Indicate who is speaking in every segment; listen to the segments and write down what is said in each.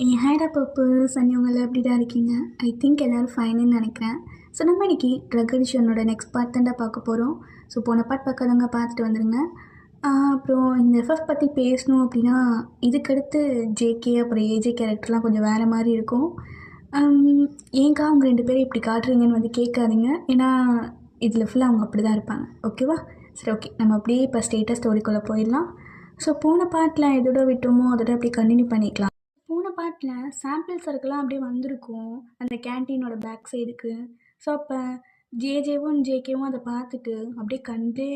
Speaker 1: என் ஹேடா பர்பிள்ஸ் and எப்படி தான் இருக்கீங்க? ஐ திங்க் எல்லோரும் ஃபைனுன்னு நினைக்கிறேன். ஸோ நம்ம இன்னைக்கு ட்ரக் அடிஷனோட நெக்ஸ்ட் பார்ட் தான்டா பார்க்க போகிறோம். ஸோ போன பார்ட் பார்க்காதவங்க பார்த்துட்டு வந்துடுங்க. அப்புறம் இந்த எஃப்எஃப் பற்றி பேசணும் அப்படின்னா இதுக்கடுத்து ஜேகே அப்புறம் ஏஜே கேரக்டர்லாம் கொஞ்சம் வேறு மாதிரி இருக்கும். ஏங்கா அவங்க 2 பேரும் இப்படி காட்டுறீங்கன்னு வந்து கேட்காதீங்க. ஏன்னா இதில் ஃபுல்லாக அவங்க அப்படி தான் இருப்பாங்க. ஓகேவா? சரி, ஓகே, நம்ம அப்படியே இப்போ ஸ்டேட்டஸ் ஸ்டோரிக்குள்ளே போயிடலாம். ஸோ போன பார்ட்டில் எதோட விட்டோமோ அதோட அப்படியே கண்டினியூ பண்ணிக்கலாம். போன பார்ட்டில் சாம்பிள் சரக்குலாம் அப்படியே வந்திருக்கும் அந்த கேன்டீனோட பேக் சைடுக்கு. ஸோ அப்போ ஜேஜேவும் ஜேகேவும் அதை பார்த்துட்டு அப்படியே கண்டே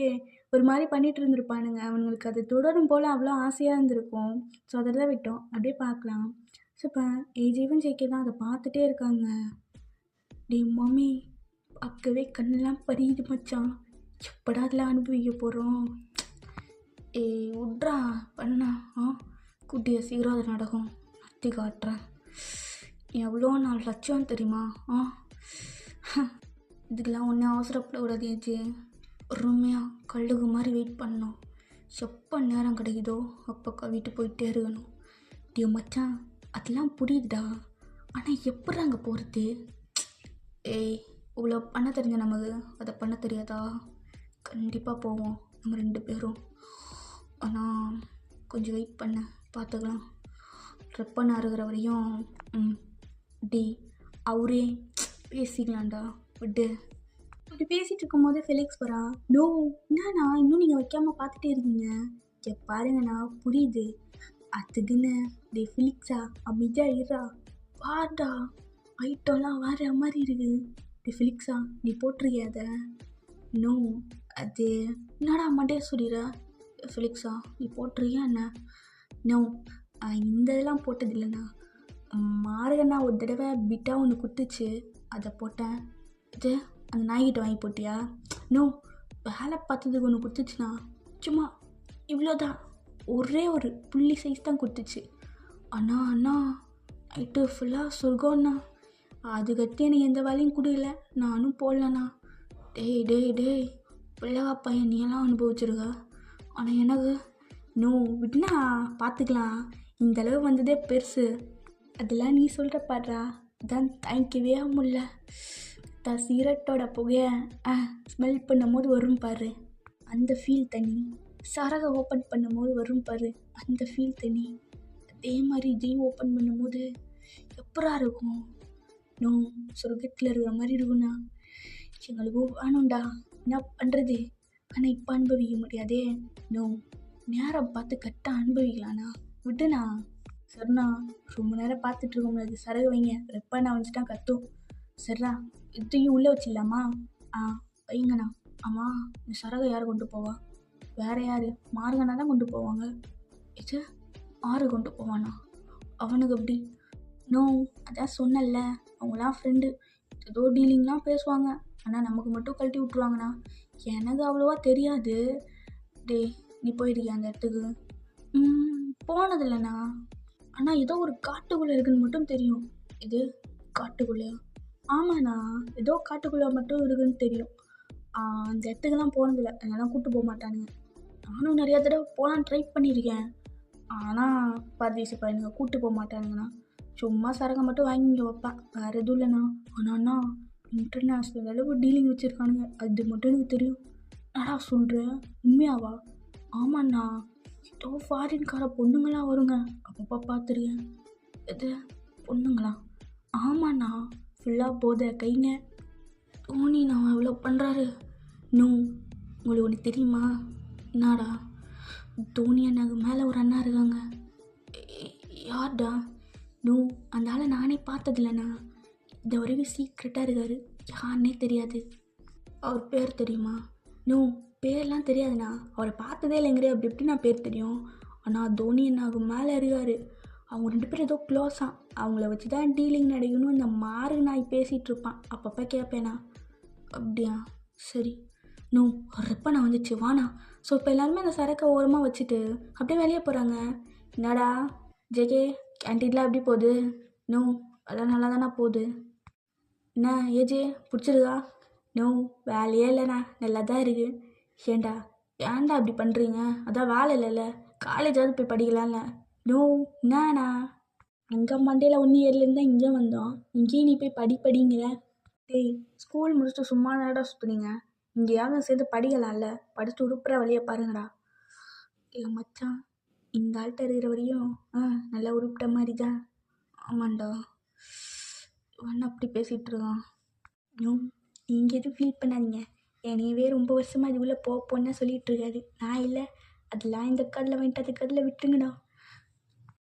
Speaker 1: ஒரு மாதிரி பண்ணிகிட்டு இருந்திருப்பானுங்க. அவனுங்களுக்கு அது தொடரும் போல் அவ்வளோ ஆசையாக இருந்திருக்கும். ஸோ அதை தான் விட்டோம், அப்படியே பார்க்கலாம். ஸோ இப்போ ஏஜேவும் ஜேகே தான் அதை பார்த்துட்டே இருக்காங்க. டே மம்மி, பார்க்கவே கண்ணெல்லாம் பறியுது மச்சான், எப்படா அதெல்லாம் அனுபவிக்க போகிறோம்? விட்றா பண்ணா குட்டியை சீக்கிரம் அது நடக்கும், நத்தி காட்டுறேன். எவ்வளோ நாள் லட்சம் தெரியுமா? இதுக்கெல்லாம் ஒன்றும் அவசரப்படக்கூடாது ஏஜே. பொறுமையாக கழுகு மாதிரி வெயிட் பண்ணணும். எப்போ நேரம் கிடைக்குதோ அப்போ கவிட்டு போயிட்டே இருக்கணும். டே மச்சான், அதெல்லாம் புரியுதுடா, ஆனால் எப்படி அங்கே போகிறது? இவ்வளோ பண்ண தெரிஞ்ச நமக்கு அதை பண்ண தெரியாதா? கண்டிப்பாக போவோம் நம்ம 2 பேரும். ஆனால் கொஞ்சம் வெயிட் பண்ண, பார்த்துக்கலாம். ரெப்பன் அறுகிற வரையும் டி அவரே பேசிக்கலாம்டா, விட்டு. அப்படி பேசிகிட்டு இருக்கும்போது ஃபெலிக்ஸ் வரா. நோ, என்னண்ணா இன்னும் நீங்கள் வைக்காமல் பார்த்துட்டே இருக்கீங்க? பாருங்கண்ணா, புரியுது. அதுக்குன்னு டே ஃபெலிக்ஸா அமைதியா இருடா, வாடா, ஐட்டம்லாம் வேற மாதிரி இருக்கு. டே ஃபெலிக்ஸா, நீ போட்டிருக்கிய அதை? நோ, அது என்னடா மண்டே சொல்லிடுற? ஃபெலிக்ஸா, நீ போட்டிருக்கியா என்ன? நோ, இந்த இதெல்லாம் போட்டது இல்லைண்ணா. மாறுகண்ணா ஒரு தடவை பிட்டாக ஒன்று குத்துச்சு, அதை போட்டேன். இது அந்த நாய்கிட்ட வாங்கி போட்டியா? நோ, வேலை பார்த்ததுக்கு ஒன்று குத்துச்சுண்ணா. சும்மா இவ்வளோதான், ஒரே ஒரு புள்ளி சைஸ் தான் குத்துச்சு. அண்ணா நைட்டு ஃபுல்லாக சொர்க்கம்ண்ணா. அது கட்டி எனக்கு எந்த வேலையும் கொடுக்கல, நானும் போடலண்ணா. டேய் பிள்ளைவா பையன், நீ எல்லாம் அனுபவிச்சிருக்க. ஆனால் எனக்கு நோ, விட்டுனா பார்த்துக்கலாம். இந்தளவு வந்ததே பெருசு. அதெல்லாம் நீ சொல்கிற பாடுறா, அதான் தாங்கிக்கவே முடியல. சிகரெட்டோட புகையை ஸ்மெல் பண்ணும் போது வரும் பாரு, அந்த ஃபீல் தனி. சரகை ஓப்பன் பண்ணும் போது வரும் பாரு, அந்த ஃபீல் தனி. அதே மாதிரி இதையும் ஓப்பன் பண்ணும் போது எப்படா இருக்கும்? நோ, சொர்க்கத்தில் இருக்கிற மாதிரி இருக்குண்ணா. எங்களுக்கு வேணும்டா, என்ன பண்ணுறது? ஆனால் இப்போ அனுபவிக்க முடியாதே. நோ, நேரம் பார்த்து கரெக்டாக அனுபவிக்கலாண்ணா, விட்டுண்ணா. சரிண்ணா, ரொம்ப நேரம் பார்த்துட்டு இருக்க முடியாது, சரகு வைங்க. ரெப்பண்ணா வந்துட்டா கத்தும். சரிண்ணா, இதையும் உள்ளே வச்சிடலாமா? வைங்கண்ணா. ஆமாம், இந்த சரகை யார் கொண்டு போவா? வேறு யார்? மார்கண்ணா தான் கொண்டு போவாங்க. இது ஆறு கொண்டு போவானா? அவனுக்கு எப்படி? நோ, அதான் சொன்னல, அவங்களாம் ஃப்ரெண்டு, ஏதோ டீலிங்லாம் பேசுவாங்க. ஆனால் நமக்கு மட்டும் கழட்டி விட்ருவாங்கண்ணா. எனக்கு அவ்வளோவா தெரியாது. டே, நீ போயிருக்கியா அந்த இடத்துக்கு? போனதில்லைண்ணா. ஆனால் ஏதோ ஒரு காட்டுக்குள்ளே இருக்குன்னு மட்டும் தெரியும். இது காட்டுக்குள்ளேயா? ஆமாண்ணா, ஏதோ காட்டுக்குள்ளே மட்டும் இருக்குன்னு தெரியும். அந்த இடத்துக்குலாம் போனதில்லை, அதெல்லாம் கூப்பிட்டு போக மாட்டானுங்க. நானும் நிறையா தடவை போகலான்னு ட்ரை பண்ணியிருக்கேன். ஆனால் பரதேசி பையனுங்க கூப்பிட்டு போக மாட்டானுங்கண்ணா. சும்மா சரகை மட்டும் வாங்கி இங்கே வைப்பேன், வேறு எதுவும் இல்லைண்ணா. ஆனாண்ணா, இன்டர்நேஷ்னல் அளவு டீலிங் வச்சுருக்கானுங்க, அது மட்டும் எனக்கு தெரியும். என்னடா சொல்கிறேன், உண்மையாவா? ஆமாண்ணா, ஏதோ ஃபாரின்கார பொண்ணுங்களாம் வருங்க, அப்பப்போ பார்த்துருக்கேன். எது பொண்ணுங்களா? ஆமாண்ணா, ஃபுல்லாக போதை கைங்க. தோனி நான் எவ்வளோ பண்ணுறாரு. நோ, உங்களுக்கு ஒன்று தெரியுமா? என்னடா? தோனி அண்ணாக்கு மேலே ஒரு அண்ணா இருக்காங்க. யார்டா? நோ, அந்த ஆளை நானே பார்த்ததில்லண்ணா. இந்த வரைக்கும் சீக்ரெட்டாக இருக்கார், யாருன்னே தெரியாது. அவர் பேர் தெரியுமா? நோ, பேர்லாம் தெரியாதுண்ணா, அவரை பார்த்ததே இல்லைங்கிற. அப்படி எப்படி நான் பேர் தெரியும்? ஆனால் தோனி அண்ணாக்கு மேலே இருக்கார். அவங்க 2 பேரும் ஏதோ க்ளோஸாக, அவங்கள வச்சு தான் டீலிங் நடக்கணும் இந்த மாறு நாய் பேசிகிட்டு இருப்பான். அப்பப்போ கேட்பேண்ணா. அப்படியா? சரி. நோ, ரெப்ப நான் வந்துச்சு, வாண்ணா. ஸோ இப்போ எல்லாருமே அந்த சரக்கை ஓரமாக வச்சுட்டு அப்படியே வெளியே போகிறாங்க. என்னடா ஜேகே, கேன்டீன்லாம் எப்படி போகுது? நோ, அதெல்லாம் நல்லா தானே போகுது. என்ன ஏஜே, பிடிச்சிருக்கா? நோ, வேலையே இல்லைண்ணா, நல்லா தான் இருக்குது. ஏன்டா அப்படி பண்ணுறீங்க? அதான் வேலை இல்லைல்ல, காலேஜாவது போய் படிக்கலாம்ல. நோ, என்னண்ணா? அங்கே மண்டேல 1 இயர்லேருந்து தான் இங்கே வந்தோம். இங்கேயும் நீ போய் படிங்கிற. டேய், ஸ்கூல் முடிச்சுட்டு சும்மா தானடா சுற்றுனீங்க. இங்கேயாவது சேர்ந்து படிக்கலாம்ல. படிச்சுட்டு உருப்புற வழியை பாருங்கடா. ஏய் மச்சான், இந்த ஆள்கிட்ட இருக்கிற வரையும் நல்லா உருப்பிட்ட மாதிரி தான். ஆமாண்டா, ஒன்று அப்படி பேசிகிட்டு இருக்கான். நீங்கள் எதுவும் ஃபீல் பண்ணாதீங்க. என்னையவே ரொம்ப வருஷமாக இது உள்ளே போன்னு சொல்லிகிட்டு இருக்காரு. நான் இல்லை, அதெல்லாம் இந்த கதில் வந்துட்டு அது கதில் விட்டுருங்கண்ணா.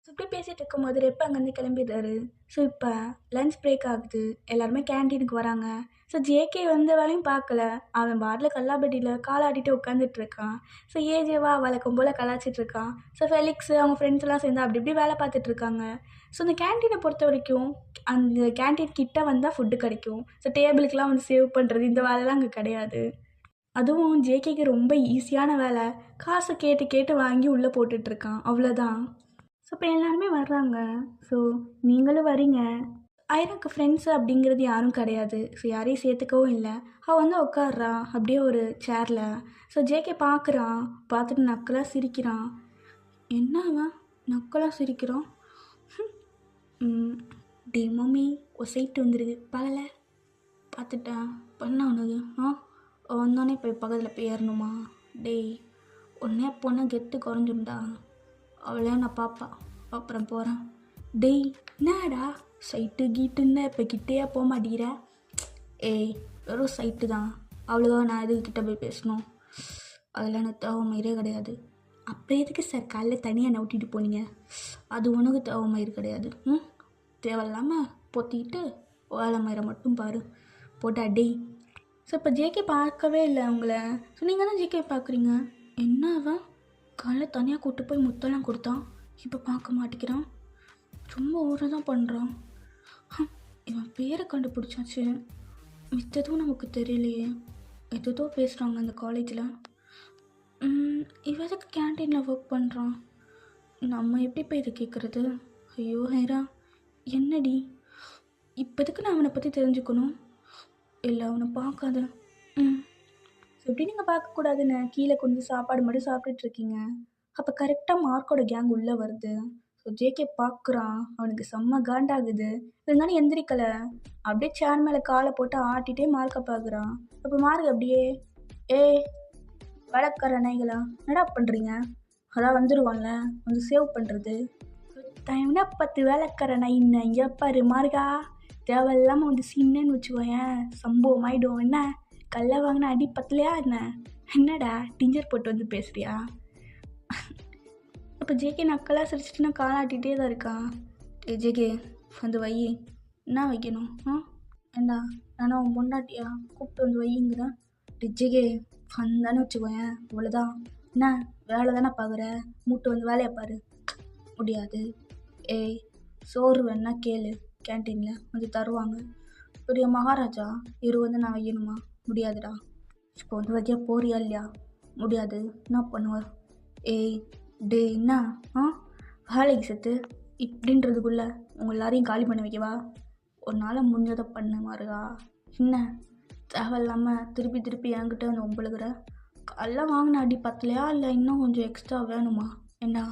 Speaker 1: ஸோ இப்படி பேசிகிட்டு இருக்கும்போது எப்போ அங்கேருந்து கிளம்பிடுறாரு. ஸோ இப்போ லன்ச் பிரேக் ஆகுது. எல்லாருமே கேன்டீனுக்கு வராங்க. ஸோ ஜேகே வந்த வேலையும் பார்க்கல. அவன் பாட்டில் கல்லாப்பட்டியில் காலாடிட்டு உட்காந்துட்டு இருக்கான். ஸோ ஏஜேவா வழக்கம் போல் கலாச்சிட்டு இருக்கான். ஸோ ஃபெலிக்ஸ் அவங்க ஃப்ரெண்ட்ஸ் எல்லாம் சேர்ந்து அப்படி இப்படி வேலை பார்த்துட்டு இருக்காங்க. ஸோ அந்த கேன்டீனை பொறுத்த வரைக்கும் அந்த கேன்டீன் கிட்ட வந்தால் ஃபுட்டு கிடைக்கும். ஸோ டேபிளுக்கெலாம் வந்து சேவ் பண்ணுறது இந்த வேலைலாம் அங்கே கிடையாது. அதுவும் ஜேகேக்கு ரொம்ப ஈஸியான வேலை. காசை கேட்டு கேட்டு வாங்கி உள்ளே போட்டுட்ருக்கான், அவ்வளோதான். ஸோ இப்போ எல்லாருமே வர்றாங்க. ஸோ நீங்களும் வரீங்க. ஐராக்கு ஃப்ரெண்ட்ஸு அப்படிங்கிறது யாரும் கிடையாது. ஸோ யாரையும் சேர்த்துக்கவும் இல்லை. அவள் வந்து உட்காடுறான் அப்படியே ஒரு சேரில். ஸோ ஜேகே பார்க்குறான். பார்த்துட்டு நக்கலாக சிரிக்கிறான். என்ன அவன் நக்கலாக சிரிக்கிறான்? டே மம்மி, ஒரு சைட்டு வந்துருக்கு பகல பார்த்துட்டேன். பண்ண உனக்கு வந்தோடனே போய் பக்கத்தில் போய் ஏறணுமா? டேய், உடனே போனால் கெத்து குறைஞ்சுண்டா. அவளே நான் பாப்பா, அப்புறம் போகிறேன். டேய் என்னடா சைட்டு கீட்டுன்னு இப்போ கிட்டேயே போக மாட்டேங்கிற? ஏய், வெறும் சைட்டு தான், அவ்வளோதான். நான் எதுக்கு கிட்டே போய் பேசணும்? அதெல்லாம் எனக்கு தேவைமயிரே கிடையாது. அப்புறம் எதுக்கு சார் காலைல தனியாக நவுட்டிட்டு போனீங்க? அது உனக்கு தேவைமயிறு கிடையாது. தேவையில்லாமல் பொத்திக்கிட்டு வேலை மயிரை மட்டும் பாரு போட்டா. டேய், ஸோ இப்போ ஜேகே பார்க்கவே இல்லை அவங்கள. ஸோ நீங்கள் தான் ஜேகே பார்க்குறீங்க. என்ன அவன் காலைல தனியாக கூப்பிட்டு போய் முத்தெல்லாம் கொடுத்தான், இப்போ பார்க்க மாட்டேங்கிறான். ரொம்ப ஊரை தான் பண்ணுறான். இவன் பேரை கண்டுபிடிச்சாச்சு, மித்ததும் நமக்கு தெரியலையே. எதோ பேசுகிறாங்க அந்த காலேஜில். இவன் எதுக்கு கேன்டீனில் ஒர்க் பண்ணுறான்? நம்ம எப்படி போய் இதை கேட்குறது? ஐயோ ஹைரா, என்னடி இப்போதுக்கு நான் அவனை பற்றி தெரிஞ்சுக்கணும்? இல்லை, அவனை பார்க்காத. எப்படி நீங்கள் பார்க்கக்கூடாதுன்னு கீழே கொஞ்சம் சாப்பாடு மட்டும் சாப்பிட்டுட்ருக்கீங்க. அப்போ கரெக்டாக மார்க்கோட கேங் உள்ளே வருது. ஸோ ஜேகே பார்க்குறான். அவனுக்கு செம்ம காண்டாகுது. இருந்தாலும் எந்திரிக்கலை. அப்படியே சேர் மேலே காலை போட்டு ஆட்டிகிட்டே மார்க்கை பார்க்குறான். அப்போ மார்க் அப்படியே வழக்கற நைகளா என்னடா பண்ணுறீங்க? அதான் வந்துடுவான்ல வந்து சேவ் பண்ணுறது. டைம்னா 10 வேலைக்கார நைன்னு இங்கே பாரு மார்கா. தேவையில்லாமல் வந்து சின்னன்னு வச்சுக்கோயேன், சம்பவம் ஆகிடும். என்ன கல்லை வாங்கினா அடி பத்தலையா என்ன? என்னடா டிஞ்சர் போட்டு வந்து பேசுறியா? அப்போ ஜேகே நக்கலாக சிரிச்சிட்டு நான் காலாட்டிகிட்டே தான் இருக்கான். ஜேகே வந்து வை. என்ன வைக்கணும்? ஏண்டா நானும் அவன் பொண்டாட்டியா? கூப்பிட்டு வந்து வைங்கிறேன். ஜேகே வந்தானே வச்சுக்கோயேன், அவ்வளோதான். என்ன வேலை தானே பார்க்குற? மூட்டை வந்து வேலையை பாரு. முடியாது. ஏய், சோறு வேணா கேளு, கேன்டீனில் வந்து தருவாங்க. பெரிய மகாராஜா, வந்து நான் வைக்கணுமா? முடியாதுடா. இப்போ வந்து வைக்க போறியா இல்லையா? முடியாது. என்ன பண்ணுவேன்? ஏய் டே, என்ன வேலைக்கு செத்து இப்படின்றதுக்குள்ளே உங்கள் எல்லாரையும் காலி பண்ண வைக்கவா? ஒரு நாளை முடிஞ்சதை பண்ண மாருகா. என்ன தேவையில்லாமல் திருப்பி திருப்பி என்கிட்ட வந்து ஒம்பளுக்குற? எல்லாம் வாங்கின அடி பத்தலையா இல்லை இன்னும் கொஞ்சம் எக்ஸ்ட்ரா வேணுமா? என்ன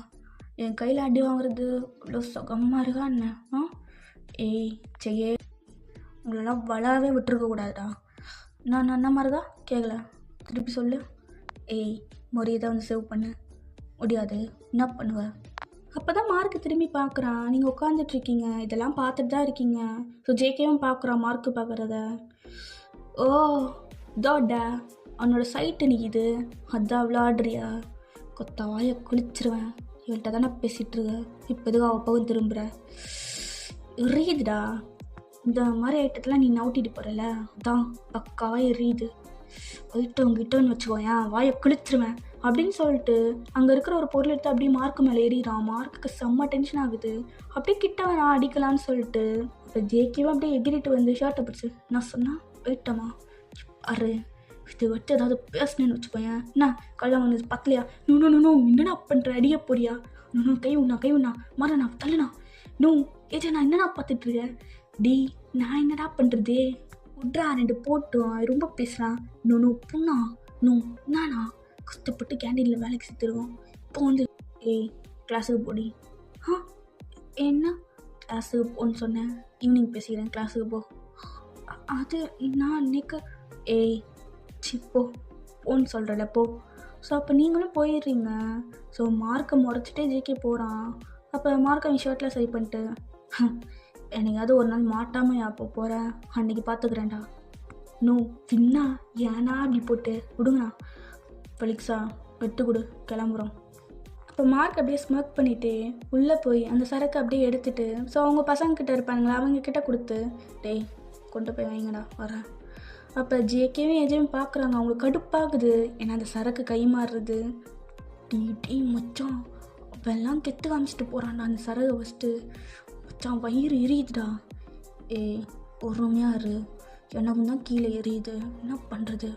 Speaker 1: என் கையில் அடி வாங்குறது இவ்வளோ சுகமாக இருக்கா என்ன? ஏய் செய்யே, உங்களெல்லாம் வளரவே விட்டுருக்கக்கூடாதுடா. நான் அண்ணா மாதிரிதான் கேட்கல, திருப்பி சொல்லு. ஏய் முறையை வந்து சேவ் பண்ணு. முடியாது. என்ன பண்ணுவேன்? அப்போ தான் மார்க்கு திரும்பி பார்க்குறான். நீங்கள் உட்காந்துட்ருக்கீங்க, இதெல்லாம் பார்த்துட்டு தான் இருக்கீங்க. ஸோ ஜேகேவும் பார்க்குறான் மார்க்கு பார்க்குறத. ஓ தோடா, அவனோட சைட்டு நிற்கிது, அதான் விளாடுறியா? கொத்த வாயை குளிச்சிருவேன். இவள்கிட்ட தானே பேசிகிட்ருக்க, இப்போ எதுக்கு அவள் பக்கம் திரும்புகிற? எரியுதுடா, இந்த மாதிரி ஐட்டத்தெலாம் நீ நவுட்டிட்டு போகிறல, அதான் பக்காவாக எரியுது. கிட்டன்னு வச்சுக்கோயேன், வாயை கிழிச்சிருவேன் அப்படின்னு சொல்லிட்டு அங்கே இருக்கிற ஒரு பொருள் எடுத்து அப்படியே மார்க்கு மேலே ஏறிறான். மார்க்குக்கு செம்ம டென்ஷன் ஆகுது. அப்படியே கிட்ட நான் அடிக்கலான்னு சொல்லிட்டு இப்போ ஜேகேவும் அப்படியே எகிரிட்டு வந்து ஷர்ட்டை பிடிச்சி நான் சொன்னால் போயிட்டோமா அரு இது வச்சு ஏதாவது பேசினேன்னு வச்சுக்கோயேன். என்ன கல்யாணம் வந்து பக்கலையா? நூ என்னடா பண்ணுற? அடிய போறியா? கை உண்ணா மரணா தள்ளுனா நோ ஏஜா, நான் என்னடா பார்த்துட்ருக்கேன்? டி நான் என்னடா பண்ணுறது? விட்றா, 2 போட்டோம், ரொம்ப பேசுகிறான். நோ புண்ணா நோ நானா கஷ்டப்பட்டு கேண்டீனில் வேலைக்கு சேர்த்துருவோம். இப்போ வந்து ஏய் கிளாஸுக்கு போடி. என்ன கிளாஸுக்கு போன்னு சொன்னேன், ஈவினிங் பேசிக்கிறேன், கிளாஸுக்கு போ. அது நான் அன்னைக்கு ஏய் சிப்போ போன்னு சொல்கிறல போ. ஸோ அப்போ நீங்களும் போயிடுறீங்க. ஸோ மார்க்கை முறைச்சிட்டே ஜேகே போகிறான். அப்போ மார்க்கை அவன் ஷர்ட்டில் சரி பண்ணிட்டு என்னைக்காவது ஒரு நாள் மாட்டாமல் அப்போ போகிறேன், அன்றைக்கி பார்த்துக்கிறேன்டா. நோ பின்னா ஏன்னா அப்படி போட்டு விடுங்கண்ணா. பலிக்ஸா வெட்டு கொடு, கிளம்புறோம். அப்போ மார்க் அப்படியே ஸ்மோக் பண்ணிவிட்டு உள்ளே போய் அந்த சரக்கு அப்படியே எடுத்துகிட்டு, ஸோ அவங்க பசங்கக்கிட்ட இருப்பாங்களா, அவங்கக்கிட்ட கொடுத்து டேய் கொண்டு போய் வைங்கடா வரேன். அப்போ ஜேகேவும் எஜேவும் பார்க்குறாங்க, அவங்களுக்கு கடுப்பாகுது. ஏன்னா அந்த சரக்கு கை மாறுறது. டீ மச்சான் அப்போ எல்லாம் கெத்து காமிச்சிட்டு போகிறான்டா அந்த சரகை ஃபஸ்ட்டு. மச்சான் வயிறு எரியுதுடா. பொறுமையாக இரு, எனக்கும் தான் கீழே எரியுது, என்ன பண்ணுறது.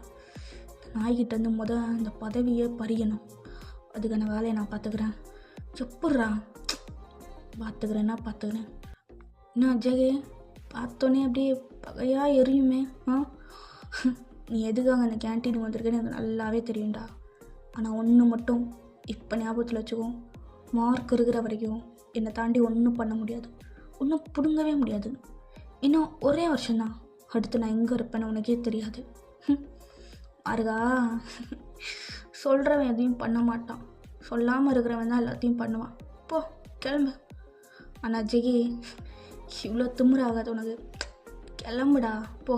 Speaker 1: நாய்கிட்டேருந்து அந்த பதவியை பறியணும், அதுக்கான வேலையை நான் பார்த்துக்கிறேன். எப்பட்றா பார்த்துக்கிறேன். என்ன ஜெகே பார்த்தோன்னே அப்படியே பகையாக எரியுமே. நீ எதுக்காக அந்த கேன்டீனுக்கு வந்திருக்கேன்னு எனக்கு நல்லாவே தெரியும்டா. ஆனால் ஒன்று மட்டும் இப்போ ஞாபகத்தில் வச்சுக்கோ, மார்க் இருக்கிற வரைக்கும் என்னை தாண்டி ஒன்றும் பண்ண முடியாது, ஒன்றும் பிடுங்கவே முடியாது. இன்னும் ஒரே வருஷம்தான், அடுத்து நான் எங்கே இருப்பேன்னு உனக்கே தெரியாது. மார்கா சொல்கிறவன் எதையும் பண்ண மாட்டான், சொல்லாமல் இருக்கிறவன் தான் எல்லாத்தையும் பண்ணுவான். போ கிளம்பு. ஆனால் ஜெகி இவ்வளோ திமுறாகாது உனக்கு, கிளம்புடா போ.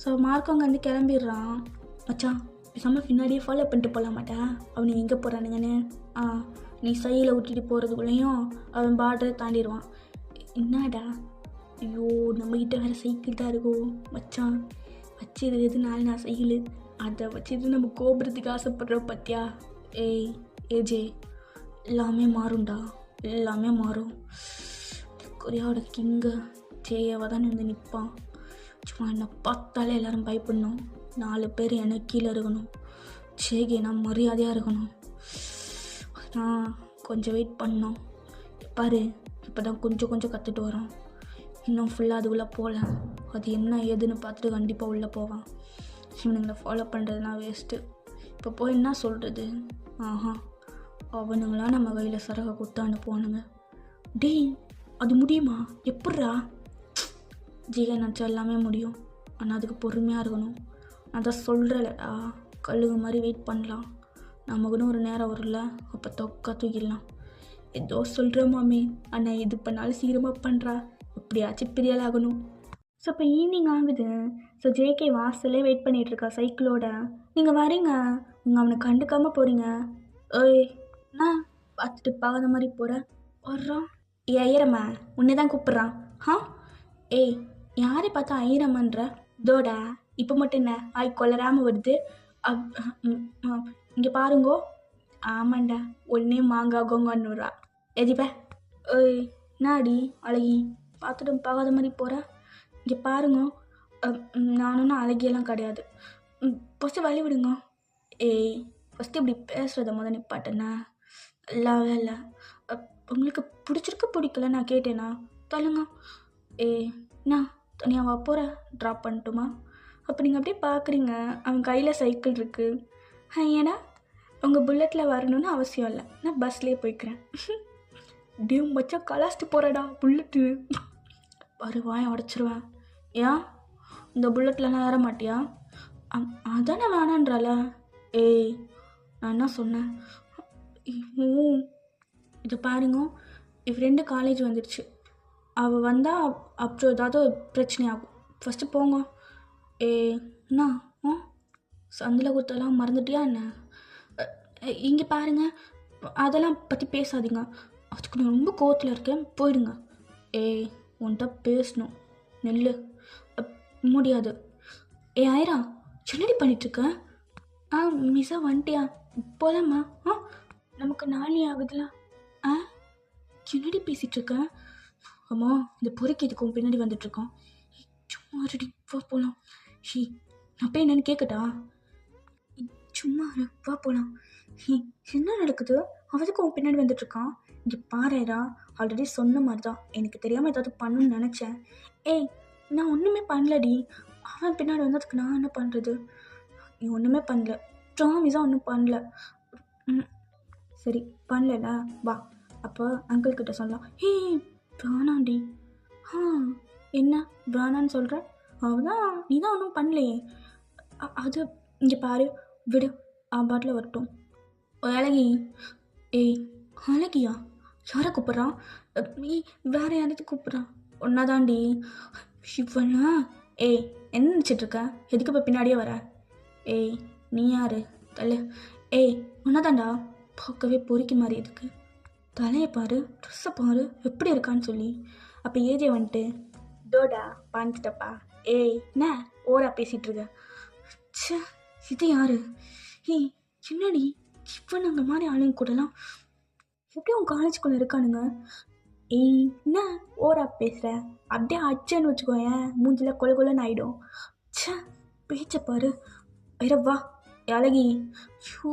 Speaker 1: ஸோ மார்க் அங்கே வந்து கிளம்பிடுறான். மச்சான் பேசாமல் பின்னாடியே ஃபாலோ பண்ணிட்டு போகல மாட்டேன், அவனுக்கு எங்கே போகிறானுங்கன்னு. நீ சையில் விட்டுட்டு போகிறதுக்குள்ளேயும் அவன் பார்டரை தாண்டிடுவான். என்னடா ஐயோ நம்மக்கிட்ட வேறு சைக்கிள் தான் இருக்கும் மச்சான், வச்சு இருக்கிறது 4 சைக்கிள், அதை வச்சுட்டு நம்ம கோபுரத்துக்கு ஆசைப்படுறோம் பார்த்தியா. ஏஜே எல்லாமே மாறும்டா, எல்லாமே மாறும். கொரியாவோட கிங்கு ஜேயாவை தான் வந்து நிற்பான். சும்மா என்னை பார்த்தாலே எல்லோரும் பயப்படணும், 4 பேர் எனக்கு கீழே இருக்கணும், ஜேகே நான் மரியாதையாக இருக்கணும். நான் கொஞ்சம் வெயிட் பண்ணோம் பாரு, இப்போ தான் கொஞ்சம் கற்றுட்டு வரோம், இன்னும் ஃபுல்லாக அதுக்குள்ளே போகல. அது என்ன ஏதுன்னு பார்த்துட்டு கண்டிப்பாக உள்ளே போவான். இவனுங்களை ஃபாலோ பண்ணுறதுனா வேஸ்ட்டு. இப்போ போய் என்ன சொல்கிறது. அவனுங்களாம் நம்ம கையில் சரகை கொடுத்து அனுப்புவானுங்க. டேய் அது முடியுமா, எப்பட்றா. ஜிகே நினச்சா எல்லாமே முடியும், ஆனால் அதுக்கு பொறுமையாக இருக்கணும். நான் தான் சொல்கிறேன்டா, கழுகு மாதிரி வெயிட் பண்ணலாம், நமக்குன்னு ஒரு நேரம் வரும்ல, அப்போ தூக்கிடலாம். ஏதோ சொல்கிறேன் மாமி, ஆனால் இது பண்ணாலும் சீக்கிரமாக பண்ணுறா, எப்படியாச்சும் பெரியால் ஆகணும். ஸோ இப்போ ஈவினிங் ஆகுது. ஸோ ஜேகே வாசலே வெயிட் பண்ணிகிட்ருக்கா சைக்கிளோட. நீங்கள் வரீங்க, நீங்கள் அவனை கண்டுக்காமல் போகிறீங்க. நான் பார்த்துட்டு பார்க்காத மாதிரி போகிறேன். வர்றான் ஐயரம்மா, உன்னை தான் கூப்பிட்றான். யாரை பார்த்தா ஐயரம்மான்ற தோடா, இப்போ மட்டும் என்ன ஆய் கொள்ளராமல் வருது. இங்கே பாருங்கோ. ஆமாண்டா ஒன்றே மாங்காய் கோங்கன்னுறா எதிப்ப. நாடி அழகி, பார்த்துட்டு பார்க்காத மாதிரி போகிற. இங்கே பாருங்க, நானும் அழகியெல்லாம் கிடையாது, ஃபஸ்ட்டு வழி விடுங்க. ஃபஸ்ட்டு இப்படி பேசுகிறத நிப்பாட்டேண்ணா, நல்லாவே இல்லை. உங்களுக்கு பிடிச்சிருக்கு பிடிக்கல நான் கேட்டேண்ணா, சொல்லுங்க. நான் தனியாக போகிறேன், ட்ராப் பண்ணட்டுமா. அப்போ நீங்கள் அப்படியே பார்க்குறீங்க, அவன் கையில் சைக்கிள் இருக்குது. ஏன்னா உங்கள் புல்லட்டில் வரணும்னு அவசியம் இல்லை, நான் பஸ்லேயே போய்க்கிறேன். டே மச்சான் கலாச்சிட்டு போகிறடா புல்லட்டு, வருவான் உடச்சிருவேன். ஏன் இந்த புல்லட்லலாம் ஏற மாட்டியா. அதானே வேணான்றால. நான் என்ன சொன்னேன். இதை பாருங்க, என் ஃப்ரெண்டு காலேஜ் வந்துடுச்சு, அவள் வந்தால் அப்புறம் ஏதாவது பிரச்சனை ஆகும், ஃபஸ்ட்டு போங்க. என்ன சந்தில் குத்தெல்லாம் மறந்துட்டியா என்ன. இங்கே பாருங்க, அதெல்லாம் பற்றி பேசாதீங்க, அதுக்கு நான் ரொம்ப கோவத்தில் இருக்கேன், போயிடுங்க. உன்கிட்ட பேசணும் நெல்லு. முடியாது. ஆயிரா என்னடி பண்ணிகிட்ருக்க. மிஸ்ஸா வந்துட்டியா, போலாமா. நமக்கு நாளே ஆகுதுல. என்னடி பேசிகிட்ருக்க. அம்மா இந்த பொறுக்கி இதுக்கும் பின்னாடி வந்துட்டுருக்கோம். சும்மா ரெடி வா போகலாம். நான் போய் என்னென்னு கேட்கட்டா. சும்மா வா போகலாம். என்ன நடக்குது, அவதுக்கு உன் பின்னாடி வந்துட்டுருக்கான். இங்கே பாருடா, ஆல்ரெடி சொன்ன மாதிரி தான், எனக்கு தெரியாமல் ஏதாவது பண்ணணும்னு நினச்சேன். நான் ஒன்றுமே பண்ணலடி, அவன் பின்னாடி வந்ததுக்கு நான் என்ன பண்ணுறது. நீ ஒன்றுமே பண்ணல, ப்ராமிஸாக ஒன்றும் பண்ணல. சரி பண்ணல வா, அப்போ அங்கிள்கிட்ட சொல்லலாம். வேணாண்டி, வேணான்னு சொல்கிற? அவதான் நீ தான் ஒன்றும் பண்ணலையே. அது இங்கே பாரு, விடு, பாட்டில் வரட்டும். அழகி, ஏய் அழகியா, யாரை கூப்பிட்றான்? நீ வேற யாராவது கூப்பிட்றான்? ஒன்னாதாண்டி சிவனா. ஏய் என்ன நினச்சிட்ருக்க? எதுக்கு இப்போ பின்னாடியே வர? ஏய் நீ யாரு? தலை. ஏய் ஒன்னாதாண்டா, பார்க்கவே பொறிக்க மாதிரி இருக்கு. தலையை பாரு, ட்ரெஸ்ஸை பாரு எப்படி இருக்கான்னு சொல்லி. அப்போ ஏஜே வந்துட்டு டோடா பாஞ்சிட்டப்பா. ஏய் என்ன ஓரா பேசிகிட்டு இருக்க? ச்சே, இது யாரு? ஏய் என்னடி இவன் அந்த மாதிரி ஆளுங்க கூடலாம் எப்படி உன் காலேஜுக்குள்ளே இருக்கானுங்க? ஏய் என்ன ஓரா பேசுகிற? அப்படியே அச்சேன்னு வச்சுக்கோயேன், மூஞ்சில் கொல கொலன்னு ஆகிடும். ச்சே, பேச்சை பாரு. வேறவா அழகி. ஷூ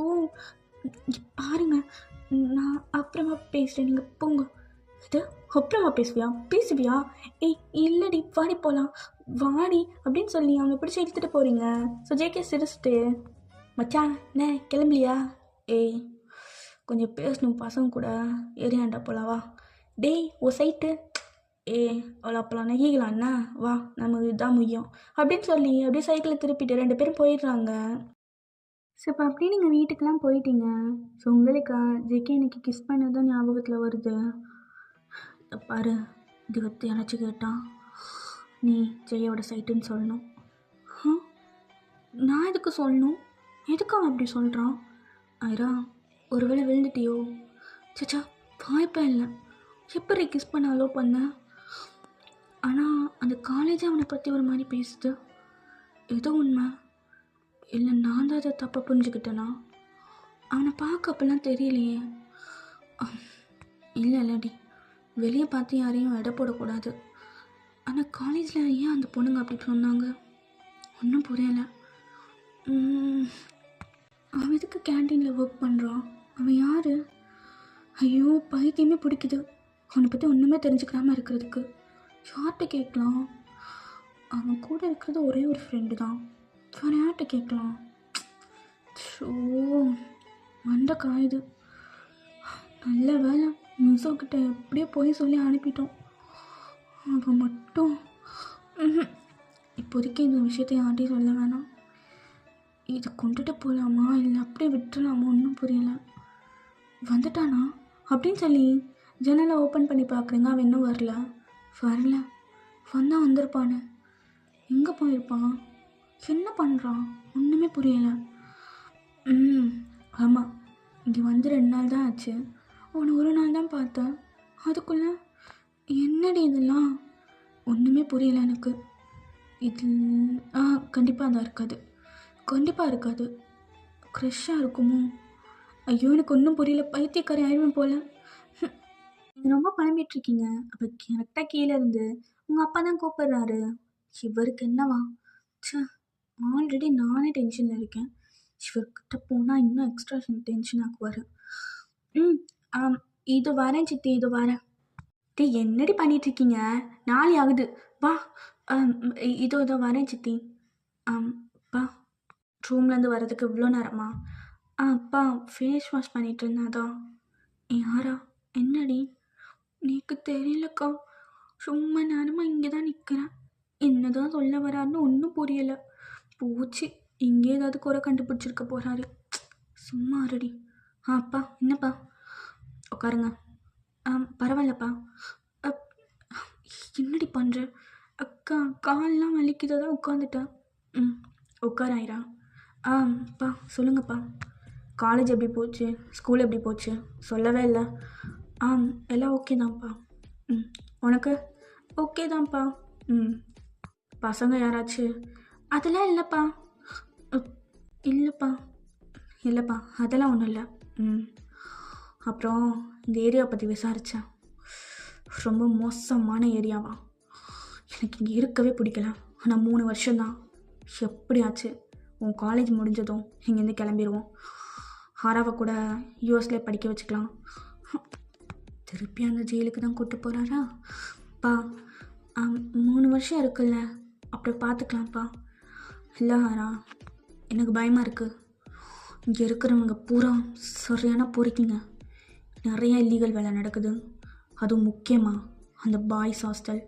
Speaker 1: பாருங்க, நான் அப்புறமா பேசுகிறேன், நீங்கள் போங்க. இது அப்புறமா பேசுவியா? ஏய் இல்லடி, வாடி போகலாம், வாடி அப்படின்னு சொல்லி அவங்க பிடிச்சி இழுத்துட்டு போகிறீங்க. ஸோ ஜேகே சிரிச்சிட்டு, மச்சான் என்ன கிளம்பலையா? ஏய் கொஞ்சம் பேசணும் பசங்க கூட, ஏரியாண்டா போகலாம் வா. டேய் ஓ சைட்டு. அவ்வளோ அப்போலாம் நெகிக்கலாம் என்ன, வா நமக்கு இதான் முக்கியம் அப்படின்னு சொல்லி அப்படியே சைக்கிளை திருப்பிட்டு 2 பேரும் போயிடுறாங்க. ஸோ இப்போ அப்படியே நீங்கள் வீட்டுக்கெலாம் போயிட்டீங்க. ஸோ உங்களுக்கு ஜேகே எனக்கு கிஸ் பண்ணதான் ஞாபகத்தில் வருது. பாரு, இது வந்து யாராச்சும் கேட்டான் நீ ஜெயோட சைட்டுன்னு சொல்லணும். நான் எதுக்கு சொல்லணும்? எதுக்கு அவன் அப்படி சொல்கிறான்? ஐரா ஒருவேளை விழுந்துட்டியோ? சச்சா வாய்ப்பே இல்லை. எப்படி கிஸ் பண்ண அலோவ் பண்ண? ஆனால் அந்த காலேஜே அவனை பற்றி ஒரு மாதிரி பேசுது. ஏதோ உண்மை இல்லை, நான் தான் அதை தப்பாக புரிஞ்சுக்கிட்டேனா? அவனை பார்க்க அப்பெல்லாம் தெரியலையே. இல்லடி, வெளியே பார்த்து யாரையும் எடை போடக்கூடாது. ஆனால் காலேஜில் ஏன் அந்த பொண்ணுங்க அப்படி சொன்னாங்க? ஒன்றும் புரியலை. அவன் எதுக்கு கேன்டீனில் ஒர்க் பண்ணுறான்? அவன் யார்? ஐயோ பைத்தியமே பிடிக்குது அவனை பற்றி ஒன்றுமே தெரிஞ்சுக்கிறாமல் இருக்கிறதுக்கு. யார்கிட்ட கேட்கலாம்? அவன் கூட இருக்கிறது ஒரே ஒரு ஃப்ரெண்டு தான், வேறு யார்கிட்ட கேட்கலாம்? ஷோ மண்டை காயுது. நல்ல வேலை மிஸ்ஸோக்கிட்ட எப்படியோ போய் சொல்லி அனுப்பிட்டோம். அவன் மட்டும் இப்போதைக்கு இந்த விஷயத்தை யார்ட்டையும் சொல்ல வேணாம். இதை கொண்டுட்டு போகலாமா இல்லை அப்படியே விட்டுலாமா ஒன்றும் புரியலை. வந்துட்டானா அப்படின்னு சொல்லி ஜன்னலை ஓப்பன் பண்ணி பார்க்குறேங்க. அவன் இன்னும் வரல. வந்தால் வந்திருப்பானு. எங்கே போயிருப்பான்? என்ன பண்ணுறான்? ஒன்றுமே புரியலை. ஆமாம், இங்கே வந்து 2 நாள் தான் ஆச்சு. அவனை ஒரு நாள் தான் பார்த்தேன். அதுக்குள்ளே என்னடி இதெல்லாம்? ஒன்றுமே புரியலை எனக்கு. இது கண்டிப்பாக தான் இருக்காது. கண்டிப்பாக இருக்காது. க்ரெஷ்ஷாக இருக்குமோ? ஐயோ எனக்கு ஒன்றும் புரியல. பைத்தியக்காரி ஆயிடுவேன் போல். நீங்கள் ரொம்ப புலம்பிகிட்ருக்கீங்க. அப்போ கரெக்டாக கீழே இருந்து உங்கள் அப்பா தான் கூப்பிட்றாரு. இவருக்கு என்னவா? சே, ஆல்ரெடி நானே டென்ஷனில் இருக்கேன். இவர்கிட்ட போனால் இன்னும் எக்ஸ்ட்ரா டென்ஷன் ஆக்குவார். இது வரேன் சித்தி, இது வரேன். என்னடி பண்ணிகிட்ருக்கீங்க? 4 ஆகுது, வா. இதோ வரேன் சித்தி. அப்பா ரூம்லேருந்து வர்றதுக்கு இவ்வளோ நேரமா? அப்பா ஃபேஸ் வாஷ் பண்ணிகிட்டு இருந்தேன். யாரா? என்னடி? எனக்கு தெரியலக்கா, சும்மா நேரமாக இங்கே தான் நிற்கிறேன். என்னதான் சொல்ல வராருன்னு ஒன்றும் புரியலை. போச்சு, இங்கே ஏதாவது குறை கண்டுபிடிச்சிருக்க போகிறாரு. சும்மா ரெடி. அப்பா என்னப்பா? உட்காருங்க. பரவாயில்லப்பா. என்னடி பண்ணுற? அக்கா கால்லாம் வலிக்குதான் உட்காந்துட்டா. உட்காராயிரா. அப்பா சொல்லுங்கப்பா. காலேஜ் எப்படி போச்சு? ஸ்கூல் எப்படி போச்சு? சொல்லவே இல்லை. எல்லாம் ஓகே தான்ப்பா. உனக்கு? ஓகே தான்ப்பா. பசங்க யாராச்சும்? அதெல்லாம் இல்லைப்பா. இல்லைப்பா அதெல்லாம் ஒன்றும் இல்லை. அப்புறம் இந்த ஏரியாவை பற்றி விசாரித்தேன். ரொம்ப மோசமான ஏரியாவா? எனக்கு இங்கே இருக்கவே பிடிக்கல. ஆனால் 3 வருஷம்தான். எப்படியாச்சு உன் காலேஜ் முடிஞ்சதும் இங்கேருந்து கிளம்பிடுவோம். ஹாராவை கூட யூஎஸ்லேயே படிக்க வச்சுக்கலாம். திருப்பி அந்த ஜெயிலுக்கு தான் கூப்பிட்டு போகிறாரா? பா 3 வருஷம் இருக்குல்ல, அப்படி பார்த்துக்கலாம்ப்பா. இல்லை ஹாரா, எனக்கு பயமாக இருக்குது. இங்கே இருக்கிறவங்க பூரா சரியான பொறுக்கிங்க. நிறைய இல்லீகல் வேலை நடக்குது. அதுவும் முக்கியமாக அந்த பாய்ஸ் ஹாஸ்டல்.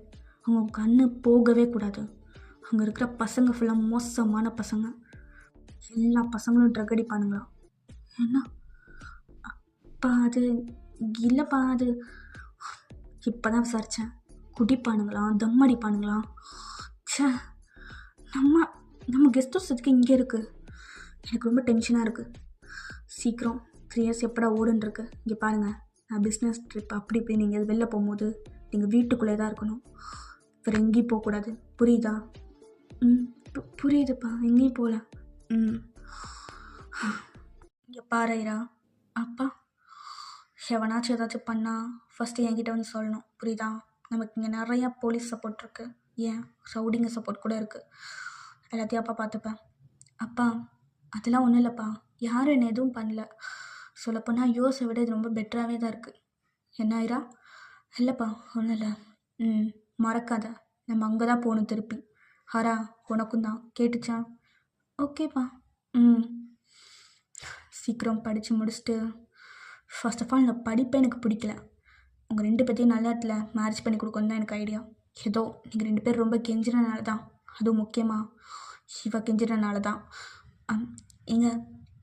Speaker 1: அவங்க கண்ணு போகவே கூடாது. அங்கே இருக்கிற பசங்க ஃபுல்லாக மோசமான பசங்க. எல்லா பசங்களும் ட்ரக் அடிப்பானுங்களா? என்ன அப்பா அது இல்லைப்பா, அது இப்போ தான் விசாரித்தேன். குடிப்பானுங்களாம், தம் அடிப்பானுங்களாம். ச்சே, நம்ம நம்ம கெஸ்ட் ஹவுஸ் எதுக்கு இங்கே இருக்குது? எனக்கு ரொம்ப டென்ஷனாக இருக்குது. சீக்கிரம் 3 இயர்ஸ் எப்படா ஓடுன்னு இருக்கு. இங்கே பாருங்கள், நான் பிஸ்னஸ் ட்ரிப் அப்படி இப்படி நீங்கள் வெளில போகும்போது நீங்கள் வீட்டுக்குள்ளே தான் இருக்கணும். வேறு எங்கேயும் போகக்கூடாது, புரியுதா? புரியுதுப்பா, எங்கேயும் போகல. இங்கே பாருடா அப்பா, எவனாச்சும் ஏதாச்சும் பண்ணால் ஃபஸ்ட்டு என்கிட்ட வந்து சொல்லணும், புரியுதா? நமக்கு இங்கே நிறையா போலீஸ் சப்போர்ட் இருக்குது, ஏன் ரவுடிங்க சப்போர்ட் கூட இருக்குது. எல்லாத்தையும் அப்பா பார்த்துப்பேன். அப்பா அதெல்லாம் ஒன்றும் இல்லைப்பா, யாரும் என்ன எதுவும் பண்ணல. சொல்லப்போனால் யோஸை விட இது ரொம்ப பெட்டராகவே தான் இருக்குது. என்ன ஆயிரா? இல்லைப்பா ஒன்றும் இல்லை. மறக்காத, நம்ம அங்கே தான் போகணும் திருப்பி. ஹரா உனக்கும் தான் கேட்டுச்சா? ஓகேப்பா. சீக்கிரம் படித்து முடிச்சுட்டு, ஃபர்ஸ்ட் ஆஃப் ஆல் இந்த படிப்பே எனக்கு பிடிக்கல. உங்கள் 2 பேர்த்தையும் நல்ல இடத்துல மேரேஜ் பண்ணி கொடுக்கணும் தான் எனக்கு ஐடியா. ஏதோ நீங்கள் 2 பேர் ரொம்ப கெஞ்சினால தான், அதுவும் முக்கியமாக சிவா கெஞ்சினால தான். எங்க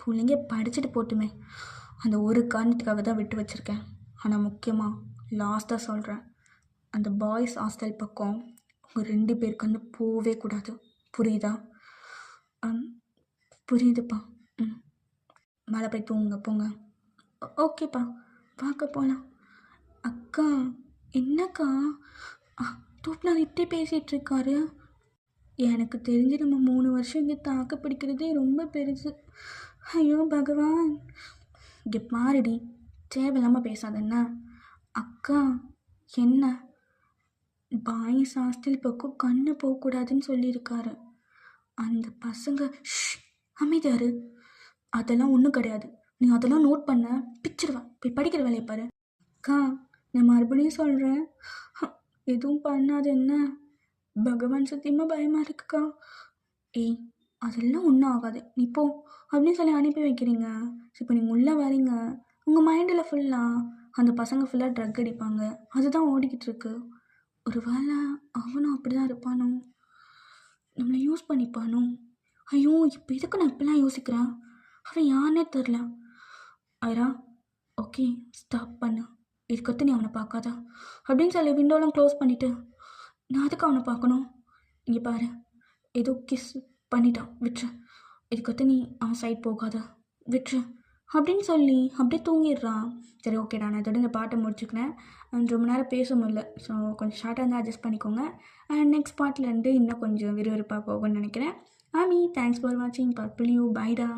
Speaker 1: பிள்ளைங்க படிச்சுட்டு போட்டுமே, அந்த ஒரு காரணத்துக்காக தான் விட்டு வச்சுருக்கேன். ஆனால் முக்கியமாக லாஸ்ட்டாக சொல்கிறேன், அந்த பாய்ஸ் ஹாஸ்டல் பக்கம் உங்கள் 2 பேருக்கு வந்து போகவே கூடாது, புரியுதா? புரியுதுப்பா. மேலே போய் தூங்குங்க, போங்க. ஓகேப்பா, பார்க்க போகலாம். அக்கா என்னக்கா தூப்பினார் இப்படி பேசிகிட்டு இருக்காரு? எனக்கு தெரிஞ்சு நம்ம 3 வருஷம் இங்கே தாக்கு பிடிக்கிறதே ரொம்ப பெருசு. ஐயோ பகவான். இங்கே பாருடி, தேவையில்லாமல் பேசாதண்ணா. அக்கா என்ன, பாய்ஸ் ஹாஸ்டல் பக்கம் கண்ணு போகக்கூடாதுன்னு சொல்லியிருக்காரு. அந்த பசங்க அமைதியாரு, அதெல்லாம் ஒன்றும் கிடையாது. நீ அதெல்லாம் நோட் பண்ண பிச்சிருவேன். போய் படிக்கிற வேலையை பாரு. அக்கா நான் மறுபடியும் சொல்கிறேன், எதுவும் பண்ணாது என்ன. பகவான் சத்தியமாக பயமாக இருக்குக்கா. ஏய் அதெல்லாம் ஒன்றும் ஆகாது, நீ போ அப்படின்னு சொல்லி அனுப்பி வைக்கிறீங்க. இப்போ நீங்கள் உள்ளே வரீங்க, உங்கள் மைண்டில் ஃபுல்லாக அந்த பசங்க ஃபுல்லாக ட்ரக் அடிப்பாங்க, அதுதான் ஓடிக்கிட்டு இருக்கு. ஒரு வேளை அவனும் அப்படி தான் இருப்பானோ, நம்மளை யூஸ் பண்ணிப்பானோ? ஐயோ இப்போ எதுக்கு நான் இப்படிலாம் யோசிக்கிறேன்? அவன் யாருன்னே தெரில. ஐரா ஓகே ஸ்டாப் பண்ணு, இதுக்கடுத்து நீ அவனை பார்க்காதா அப்படின்னு சொல்லி விண்டோலாம் க்ளோஸ் பண்ணிவிட்டு, நான் அதுக்கு அவனை பார்க்கணும்? இங்கே பாரு, ஏதோ கிஸ் பண்ணிட்டான், விட்டுரு. இதுக்கடுத்து நீ அவன் சைட் போகாத, விட்டுரு அப்படின்னு சொல்லி அப்படியே தூங்கிடுறான். சரி ஓகேடா, நான் இதோட இந்த பாட்டை முடிச்சுக்கிறேன். ரொம்ப நேரம் பேச முடியல, ஸோ கொஞ்சம் ஷார்ட்டாக இருந்தால் அட்ஜஸ்ட் பண்ணிக்கோங்க. அண்ட் நெக்ஸ்ட் பார்ட்லேருந்து இன்னும் கொஞ்சம் விறுவிறுப்பாக போகும்னு நினைக்கிறேன். ஆமி தேங்க்ஸ் ஃபார் வாட்சிங். Purple you, பைடா.